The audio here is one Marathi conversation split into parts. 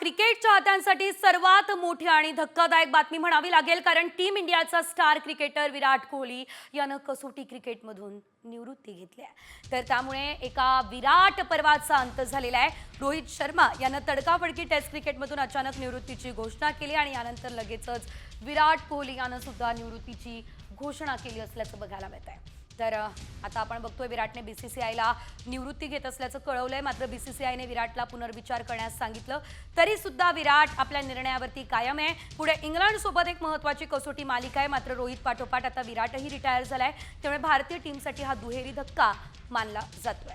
क्रिकेट चाहत्यांसाठी सर्वात मोठी आणि धक्कादायक बातमी म्हणावी लागेल, कारण टीम इंडियाचा स्टार क्रिकेटर विराट कोहली यानं कसोटी क्रिकेटमधून निवृत्ती घेतली आहे। तर त्यामुळे एका विराट पर्वाचा अंत झालेला आहे। रोहित शर्मा यानं तडकाफडकी टेस्ट क्रिकेटमधून अचानक निवृत्तीची घोषणा केली आणि यानंतर लगेचच विराट कोहली यानं सुद्धा निवृत्तीची घोषणा केली असल्याचं बघायला मिळत आहे। तर आता आपण बघतोय विराटने बीसीसीआयला निवृत्ती घेत असल्याचं कळवलंय, मात्र बीसीसीआयने विराटला पुनर्विचार करण्यास सांगितलं। तरी सुद्धा विराट आपल्या निर्णयावरती कायम आहे। पुढे इंग्लंड सोबत एक महत्त्वाची कसोटी मालिका आहे, मात्र रोहित पाठोपाठ आता विराटही रिटायर झालाय, त्यामुळे भारतीय टीमसाठी हा दुहेरी धक्का मानला जातोय।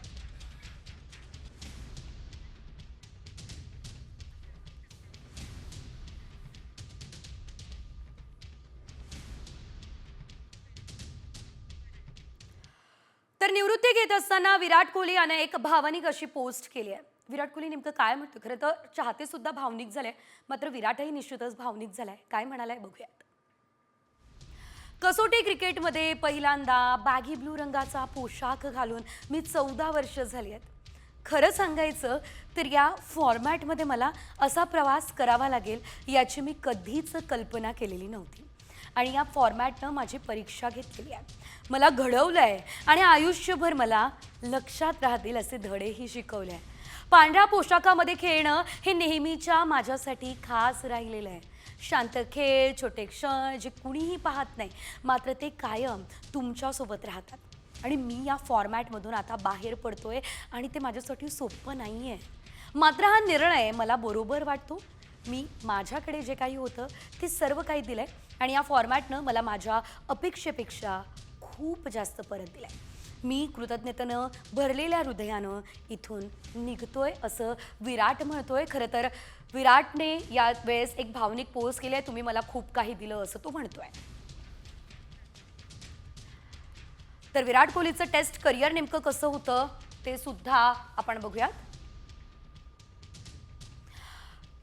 तर निवृत्ती घेत असताना विराट कोहली याने एक भावनिक अशी पोस्ट केली आहे। विराट कोहली नेमकं काय म्हणतो? खरं तर चाहते सुद्धा भावनिक झाले, मात्र विराटही निश्चितच भावनिक झालाय। काय म्हणालाय बघूयात। कसोटी क्रिकेटमध्ये पहिल्यांदा बॅगी ब्लू रंगाचा पोशाख घालून मी 14 वर्ष झाली आहेत। खरं सांगायचं तर या फॉर्मॅटमध्ये मला असा प्रवास करावा लागेल याची मी कधीच कल्पना केलेली नव्हती आणि या फॉर्मॅटनं माझी परीक्षा घेतलेली आहे, मला घडवलंय आणि आयुष्यभर मला लक्षात राहतील असे धडेही शिकवले आहे। पांढऱ्या पोशाखामध्ये खेळणं हे नेहमीच्या माझ्यासाठी खास राहिलेलं आहे। शांत खेळ, छोटे क्षण जे कुणीही पाहत नाही, मात्र ते कायम तुमच्यासोबत राहतात आणि मी या फॉर्मॅटमधून आता बाहेर पडतोय आणि ते माझ्यासाठी सोपं नाही आहे। मात्र हा निर्णय मला बरोबर वाटतो। मी माझ्याकडे जे काही होतं ते सर्व काही दिलंय आणि या फॉर्मॅटनं मला माझ्या अपेक्षेपेक्षा खूप जास्त परत दिलाय। मी कृतज्ञतेनं भरलेल्या हृदयानं इथून निघतोय असं विराट म्हणतोय। खरं तर विराटने या वेळेस एक भावनिक पोस्ट केली आहे, तुम्ही मला खूप काही दिलं असं तो म्हणतोय। तर विराट कोहलीचं टेस्ट करिअर नेमकं कसं होतं ते सुद्धा आपण बघूयात।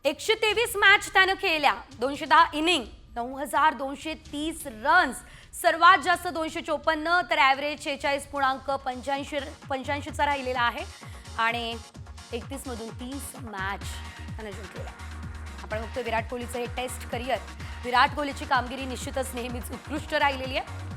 123 मॅच त्यानं खेळल्या, 210 इनिंग, 9230 रन्स, सर्वात जास्त 254, तर ॲव्हरेज 46.85चा राहिलेला आहे आणि 31 मधून 30 मॅच त्यानं जिंकलेल्या। आपण बघतोय विराट कोहलीचं हे टेस्ट करिअर। विराट कोहलीची कामगिरी निश्चितच नेहमीच उत्कृष्ट राहिलेली आहे।